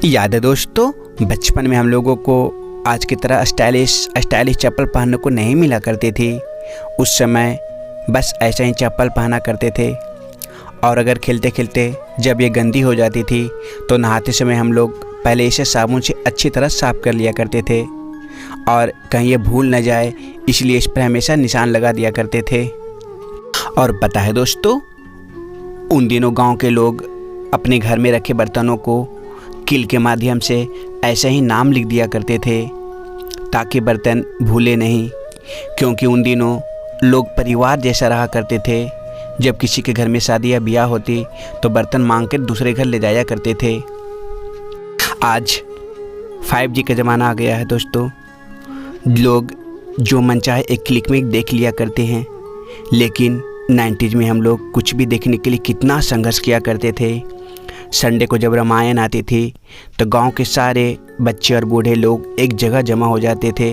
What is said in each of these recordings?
याद है दोस्तों, बचपन में हम लोगों को आज की तरह स्टाइलिश चप्पल पहनने को नहीं मिला करती थी। उस समय बस ऐसा ही चप्पल पहना करते थे और अगर खेलते खेलते जब ये गंदी हो जाती थी तो नहाते समय हम लोग पहले इसे साबुन से अच्छी तरह साफ़ कर लिया करते थे और कहीं ये भूल न जाए इसलिए इस पर हमेशा निशान लगा दिया करते थे। और पता है दोस्तों, उन दिनों गांव के लोग अपने घर में रखे बर्तनों को कील के माध्यम से ऐसे ही नाम लिख दिया करते थे ताकि बर्तन भूले नहीं, क्योंकि उन दिनों लोग परिवार जैसा रहा करते थे। जब किसी के घर में शादी या ब्याह होती तो बर्तन मांग कर दूसरे घर ले जाया करते थे। आज 5G का ज़माना आ गया है दोस्तों, लोग जो मन चाहे एक क्लिक में देख लिया करते हैं, लेकिन 90s में हम लोग कुछ भी देखने के लिए कितना संघर्ष किया करते थे। संडे को जब रामायण आती थी तो गांव के सारे बच्चे और बूढ़े लोग एक जगह जमा हो जाते थे।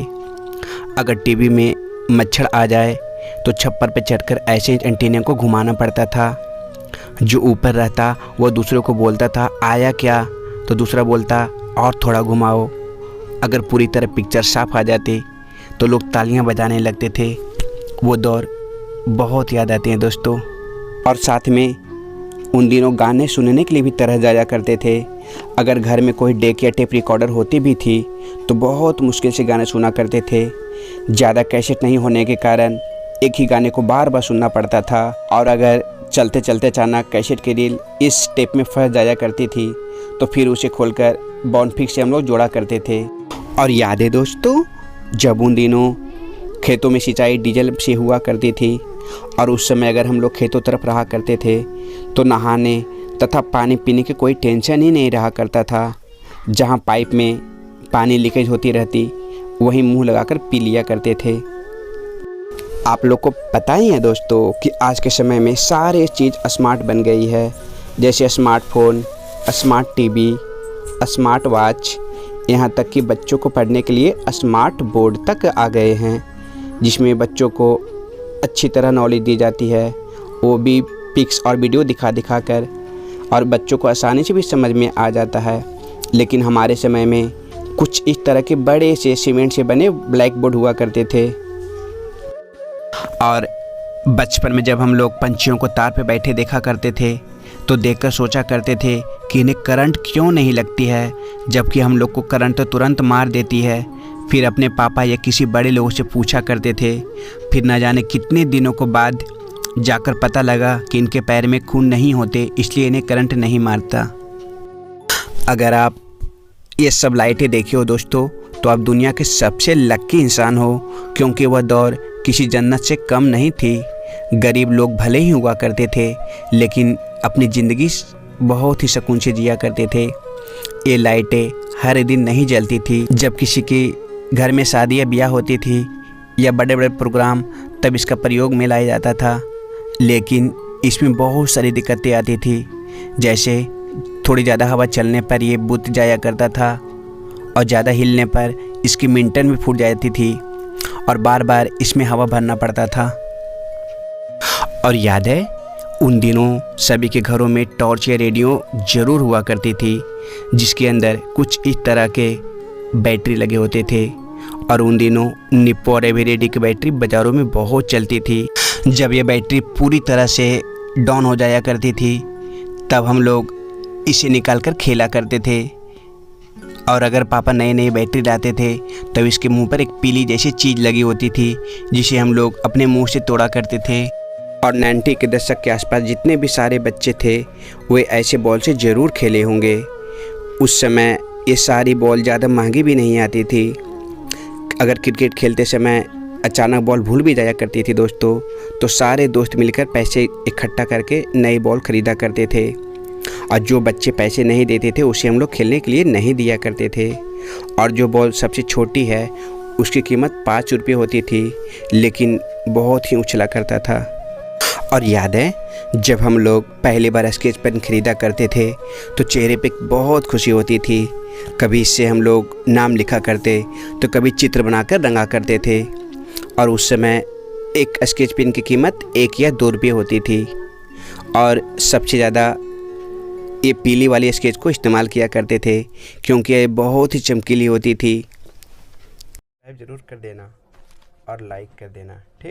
अगर टीवी में मच्छर आ जाए तो छप्पर पर चढ़कर ऐसे एंटीना को घुमाना पड़ता था। जो ऊपर रहता वो दूसरों को बोलता था आया क्या, तो दूसरा बोलता और थोड़ा घुमाओ। अगर पूरी तरह पिक्चर साफ आ जाती तो लोग तालियां बजाने लगते थे। वो दौर बहुत याद आते हैं दोस्तों। और साथ में उन दिनों गाने सुनने के लिए भी तरह जाया करते थे। अगर घर में कोई डेक या टेप रिकॉर्डर होती भी थी तो बहुत मुश्किल से गाने सुना करते थे। ज़्यादा कैसेट नहीं होने के कारण एक ही गाने को बार बार सुनना पड़ता था और अगर चलते चलते अचानक कैसेट की रील इस टेप में फंस जाया करती थी तो फिर उसे खोलकर बॉन्डफिक्स से हम लोग जोड़ा करते थे। और याद है दोस्तों, जब उन दिनों खेतों में सिंचाई डीजल से हुआ करती थी और उस समय अगर हम लोग खेतों तरफ रहा करते थे तो नहाने तथा पानी पीने की कोई टेंशन ही नहीं रहा करता था। जहां पाइप में पानी लीकेज होती रहती वहीं मुंह लगाकर पी लिया करते थे। आप लोग को पता ही है दोस्तों कि आज के समय में सारे चीज़ स्मार्ट बन गई है, जैसे smartphone, smart TV, smart watch, यहाँ तक कि बच्चों को पढ़ने के लिए स्मार्ट बोर्ड तक आ गए हैं जिसमें बच्चों को अच्छी तरह नॉलेज दी जाती है, वो भी पिक्स और वीडियो दिखा कर, और बच्चों को आसानी से भी समझ में आ जाता है। लेकिन हमारे समय में कुछ इस तरह के बड़े से सीमेंट से बने ब्लैक बोर्ड हुआ करते थे। और बचपन में जब हम लोग पंछियों को तार पे बैठे देखा करते थे तो देखकर सोचा करते थे कि इन्हें करंट क्यों नहीं लगती है, जबकि हम लोग को करंट तो तुरंत मार देती है। फिर अपने पापा या किसी बड़े लोगों से पूछा करते थे, फिर न जाने कितने दिनों को बाद जाकर पता लगा कि इनके पैर में खून नहीं होते इसलिए इन्हें करंट नहीं मारता। अगर आप ये सब लाइटें देखी हो दोस्तों तो आप दुनिया के सबसे लकी इंसान हो, क्योंकि वह दौर किसी जन्नत से कम नहीं थी। गरीब लोग भले ही हुआ करते थे लेकिन अपनी ज़िंदगी बहुत ही सुकून से जिया करते थे। ये लाइटें हर दिन नहीं जलती थी। जब किसी के घर में शादी या ब्याह होती थी या बड़े बड़े प्रोग्राम तब इसका प्रयोग में लाया जाता था, लेकिन इसमें बहुत सारी दिक्कतें आती थी। जैसे थोड़ी ज़्यादा हवा चलने पर ये बुझ जाया करता था और ज़्यादा हिलने पर इसकी मिंटन में फूट जाती थी और बार बार इसमें हवा भरना पड़ता था। और याद है, उन दिनों सभी के घरों में टॉर्च या रेडियो ज़रूर हुआ करती थी जिसके अंदर कुछ इस तरह के बैटरी लगे होते थे। और उन दिनों निप्पो और एवरेडी की बैटरी बाज़ारों में बहुत चलती थी। जब ये बैटरी पूरी तरह से डाउन हो जाया करती थी तब हम लोग इसे निकाल कर खेला करते थे। और अगर पापा नई नई बैटरी लाते थे तब इसके मुंह पर एक पीली जैसी चीज़ लगी होती थी जिसे हम लोग अपने मुंह से तोड़ा करते थे। और 90 के दशक के आसपास जितने भी सारे बच्चे थे वे ऐसे बॉल से ज़रूर खेले होंगे। उस समय ये सारी बॉल ज़्यादा महंगी भी नहीं आती थी। अगर क्रिकेट खेलते समय अचानक बॉल भूल भी जाया करती थी दोस्तों तो सारे दोस्त मिलकर पैसे इकट्ठा करके नई बॉल ख़रीदा करते थे और जो बच्चे पैसे नहीं देते थे उसे हम लोग खेलने के लिए नहीं दिया करते थे। और जो बॉल सबसे छोटी है उसकी कीमत 5 रुपये होती थी, लेकिन बहुत ही उछला करता था। और याद है, जब हम लोग पहली बार स्केच पेन ख़रीदा करते थे तो चेहरे पे बहुत खुशी होती थी। कभी इससे हम लोग नाम लिखा करते तो कभी चित्र बनाकर रंगा करते थे। और उस समय एक स्केच पेन की कीमत 1 या 2 रुपये होती थी। और सबसे ज़्यादा ये पीली वाली स्केच को इस्तेमाल किया करते थे, क्योंकि ये बहुत ही चमकीली होती थी। सब्सक्राइब ज़रूर कर देना और लाइक कर देना, ठीक।